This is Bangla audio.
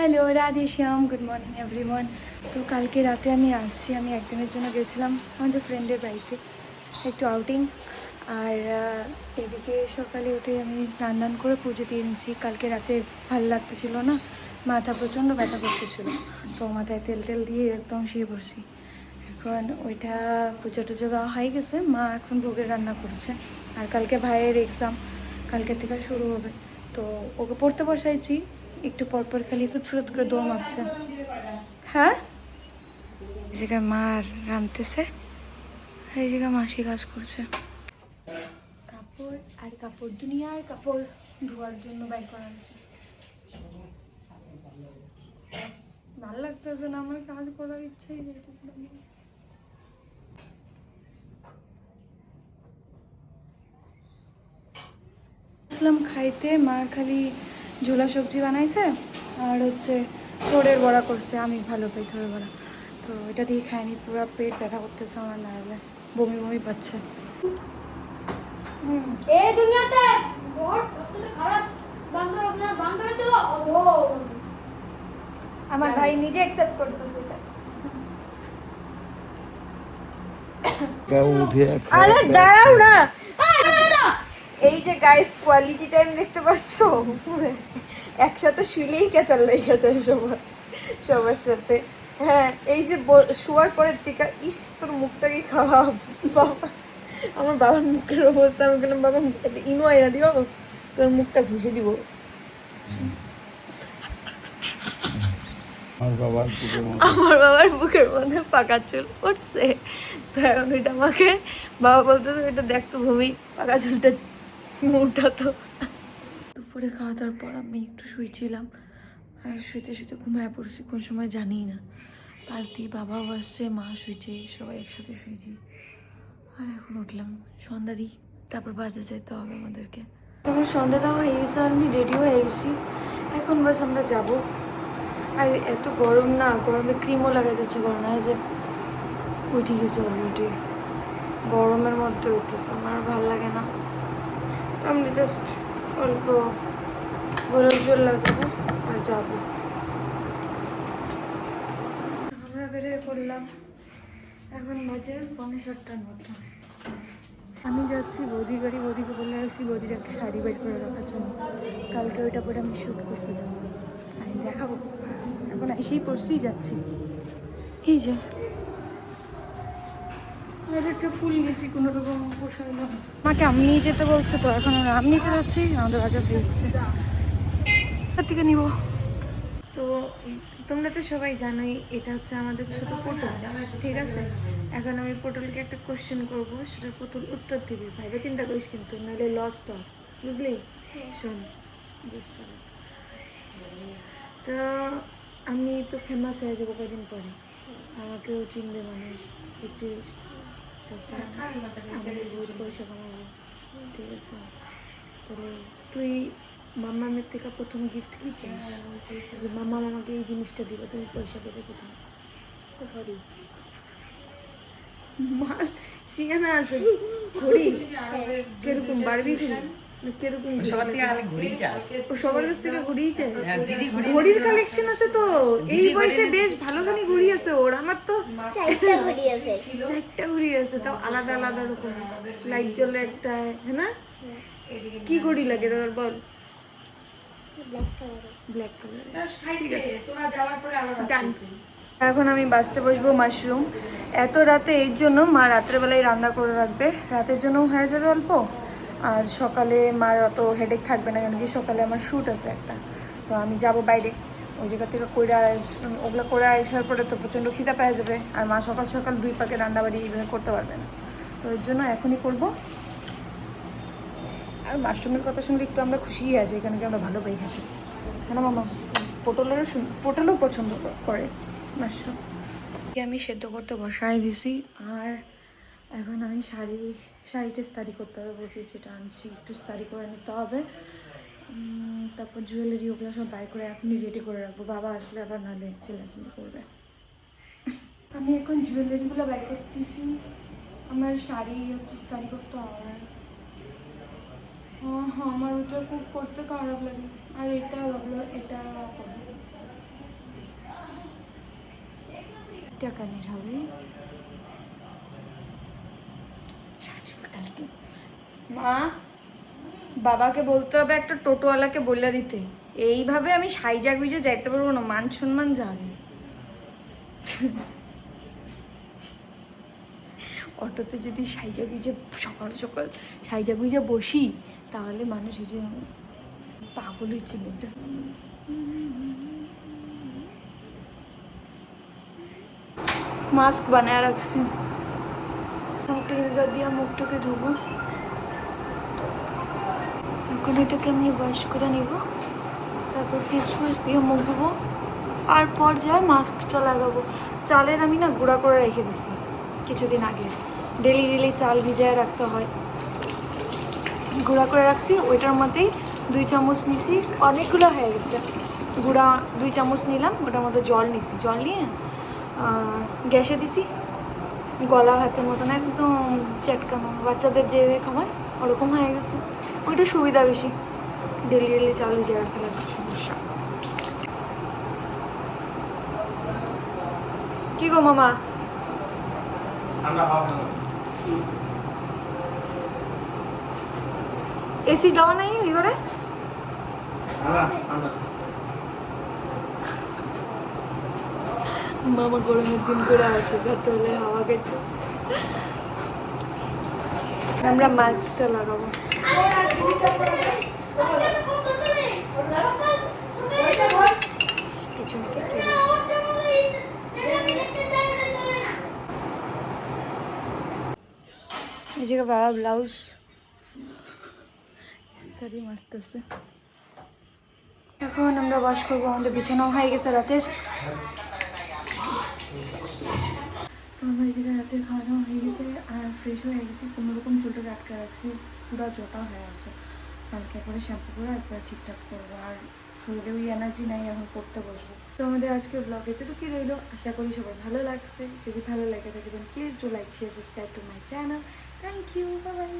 হ্যালো রাধে শ্যাম, গুড মর্নিং এভরিওয়ান। তো কালকে রাতে আমি একদিনের জন্য গেছিলাম আমাদের ফ্রেন্ডের বাড়িতে একটু আউটিং। আর এদিকে সকালে উঠে আমি স্নান করে পুজো দিয়ে নিয়েছি। কালকে রাতে ভালো লাগতেছিল না, মাথা প্রচণ্ড ব্যথা করতেছিল, তো মাথায় তেল টেল দিয়ে একদম শুয়ে পড়ছি। এখন ওইটা পুজো টুজো দেওয়া হয়ে গেছে, মা এখন ভোগের রান্না করছে। আর কালকে ভাইয়ের এক্সাম কালকে থেকে শুরু হবে, তো ওকে পড়তে বসাইছি। একটু পরপর খালি ফুটফুট করে দৌড় মারছে। হ্যাঁ, এই জায়গায় মা রাঁধতেছে, এই জায়গায় মাসি কাজ করছে। কাপড় আর কাপড়, দুনিয়ার কাপড় ধোয়ার জন্য বাইর করা হয়েছে। ভালো লাগতেছে না, আমার কাজ করার ইচ্ছাই করতেছে না। আসলাম খাইতে, মা খালি ঝোলা সবজি বানাইছে আর হচ্ছে থোড়ের বড়া করছে। আমি ভালো পাই থোড়ের বড়া, তো এটা দিয়ে খাইনি। পুরো পেট ব্যথা করতেছে আমার, না হলে বমি বমি পাচ্ছে। আমার ভাই নিজে অ্যাকসেপ্ট করতেছে এটা। আরে দাঁড়াও না, এই যে গাইস কোয়ালিটি টাইম দেখতে পাচ্ছ, একসাথে শুলেই কেচাল লেগে গেছে সবার সাথে। হ্যাঁ, এই যে শোয়ার পরের দিকে, ইস তোর মুখটা কি খারাপ বাবা। আমার বাবার মুখের অবস্থা, আমি বললাম বাবা ইনো আইনা দিও, তোর মুখটা ঘুষে দিব। আমার বাবার বুকের মধ্যে পাকা চুল পড়ছে, তো এখন ওইটা আমাকে বাবা বলতেছে ওইটা দেখ তো ভূমি, পাকা চুলটা মুখটা তো। দুপুরে খাওয়া দাওয়ার পর আমি একটু শুয়েছিলাম, আর শুতে শুতে ঘুমায় পড়ছি কোন সময় জানি না। পাশ দিয়ে বাবাও আসছে, মা শুয়েছে, সবাই একসাথে শুয়েছি। আর এখন উঠলাম, সন্ধ্যা দিই, তারপর বাজে যেতে হবে আমাদেরকে। আমার সন্ধ্যা দেওয়া হয়ে গেছে, আর আমি রেডি হয়ে গেছি, এখন বাস আমরা যাব। আর এত গরম না, গরমে ক্রিমও লাগাই যাচ্ছে, গরম না যে উঠে গেছে অলরেডি, গরমের মধ্যে উঠতেছে, আমার ভালো লাগে না। তো আমি জাস্ট অল্প গোলাপ জল লাগাবো আর যাবো। আমরা বেরিয়ে পড়লাম, এখন বাজে 7:45 মতো। আমি যাচ্ছি বৌদির বাড়ি, বৌদিকে বলে রাখছি বৌদির একটা শাড়ি বের করে রাখার জন্য, কালকে ওইটা পরে আমি শ্যুট করতে যাবো, আমি দেখাবো। এখন এসেই পড়ছেই যাচ্ছি, এই যে একটা ফুল গেছি কোনো রকম পোষাইলাম। আমাকে আমনি যেতে বলছে, তো এখন আমরা আমনিতে যাচ্ছি, আমাদের বাজার হয়ে গেছে, থেকে নিব। তো তোমরা তো সবাই জানোই এটা হচ্ছে আমাদের ছোট পটল, ঠিক আছে? এখন আমি পটলকে একটা কোশ্চেন করব, সেটা পটল উত্তর দিবি, ভাইবা চিন্তা করিস কিন্তু, নাহলে লস তো, বুঝলি? শোন, বুঝছো? তো আমি তো ফেমাস হয়ে যাবো কদিন পরে, আমাকেও চিনবে মানুষ, বুঝছিস? তারপর আমি বহুত পয়সা কামাবো, ঠিক আছে? তাহলে তুই মাম্মা মেয়ের থেকে প্রথম গিফট কি চাস? যে মাম্মা আমাকে এই জিনিসটা দিবে, তুমি পয়সা দেবে প্রথম ঘড়ি, মাল শিখানা আছে, ঘড়ি কিরকম বারবি ঘড়ি, কিরকম সবার কাছ থেকে ঘড়ি চাই। ঘড়ির কালেকশন আছে তো, এই বয়সে বেশ ভালোখানি ঘড়ি আছে ওর, আমার তো 4টা ঘড়ি আছে, তাও আলাদা আলাদা রকম, লাইট জ্বলে একটা, হ্যাঁ না? কি ঘড়ি লাগে তোর বল? ব্ল্যাক কালার, ঠিক আছে। এখন আমি বাঁচতে বসবো মাশরুম। এত রাতে এর জন্য মা রাত্রেবেলায় রান্না করে রাখবে, রাতের জন্য হয়ে যাবে অল্প, আর সকালে মার অত হেডেক থাকবে না, কেন কি সকালে আমার শ্যুট আছে একটা, তো আমি যাব বাইরে, ওই জায়গা থেকে ওগুলো করে আসার পরে তো প্রচণ্ড খিদা পেয়ে যাবে, আর মা সকাল সকাল 2 পাকে রান্নাবাড়ি এইভাবে করতে পারবে না, তো এর জন্য এখনই করব। আর মাশরুমের কথা শুনলে একটু আমরা খুশিই আছি, এখানে কি আমরা ভালো পাই খাই, হ্যাঁ না মামা? পটলও পছন্দ করে মাশরুম। আমি সেদ্ধ করতে বসাই দিছি, আর এখন আমি শাড়িটা স্টাডি করতে হবে, বলতে যেটা আনছি একটু স্টাডি করে নিতে হবে। তারপর জুয়েলারি ওগুলো সব বাই করে এখনই রেডি করে রাখবো, বাবা আসলে আবার নাহলে চিল্লাচিল্লি করবে। আমি এখন জুয়েলারিগুলো বাই করতেছি, আমার শাড়ি হচ্ছে স্টাডি করতে হবে। হ্যাঁ, আমার ওটা খুব করতে খারাপ লাগে, আর এটা ভাবলো এটা क्या करने হবে মা বাবাকে বলতে হবে একটা টোটোওয়ালাকে বলে দিতে, এইভাবে আমি সাইজা গুইজে যাইতে পারবো না, মান সম্মান যাবে। অটোতে যদি সাইজা গুইজে সকাল সকাল সাইজা গুইজে বসি তাহলে মানুষ এই যে পাগল হচ্ছে মেয়েটা। মাস্ক বানায় রাখছি, ক্লিনজার দিয়ে মুখটাকে ধোবো। এখন এটাকে আমি ওয়াশ করে নিব, তারপর ফেস ওয়াশ দিয়ে মুখ ধোবো, আর পর যায় মাস্কটা লাগাবো। চালের আমি না গুঁড়া করে রেখে দিছি কিছুদিন আগে, ডেলি চাল ভিজায় রাখতে হয়, গুঁড়া করে রাখছি। ওইটার মধ্যেই 2 চামচ নিছি, অনেকগুলো হয়ে গেছে গুঁড়া। 2 চামচ নিলাম, ওটার মধ্যে জল নিছি, জল নিয়ে গ্যাসে দিছি, গলা ভাতের মতন একদম চটকানো, বাচ্চাদের যেভাবে খাওয়ায় ওরকম হয়ে গেছে। ওইটা সুবিধা বেশি, ডেলি চাল ভিজায় রাখতে লাগে, সমস্যা। কি গো মামা, এসি দেওয়া নাই ওই ঘরে? মামা গরমের দিন করে আসে তাহলে হাওয়া খেতে। আমরা মাস্কটা লাগাবো। পিছনে এই জায়গায় বাবা ব্লাউজ ইস্তারি মারতেছে। এখন আমরা ওয়াশ করবো, আমাদের বিছানাও হয়ে গেছে রাতের। তো আমরা এই জায়গায় রাতের খাওয়ানো হয়ে গেছে আর ফ্রেশ হয়ে গেছি, কোনোরকম চুলটাকে আটকে রাখছি, পুরো জটা হয়ে আছে। হালকা করে শ্যাম্পু করে একবার ঠিকঠাক করবো, আর শরীরে ওই এনার্জি নাই, এখন পড়তে বসবো। তো আমাদের আজকের ব্লগ এতটুকুই রইলো, আশা করি সবার ভালো লাগছে। যদি ভালো লাগে থাকে দেন please do like, share, subscribe to my channel. Thank you, bye by.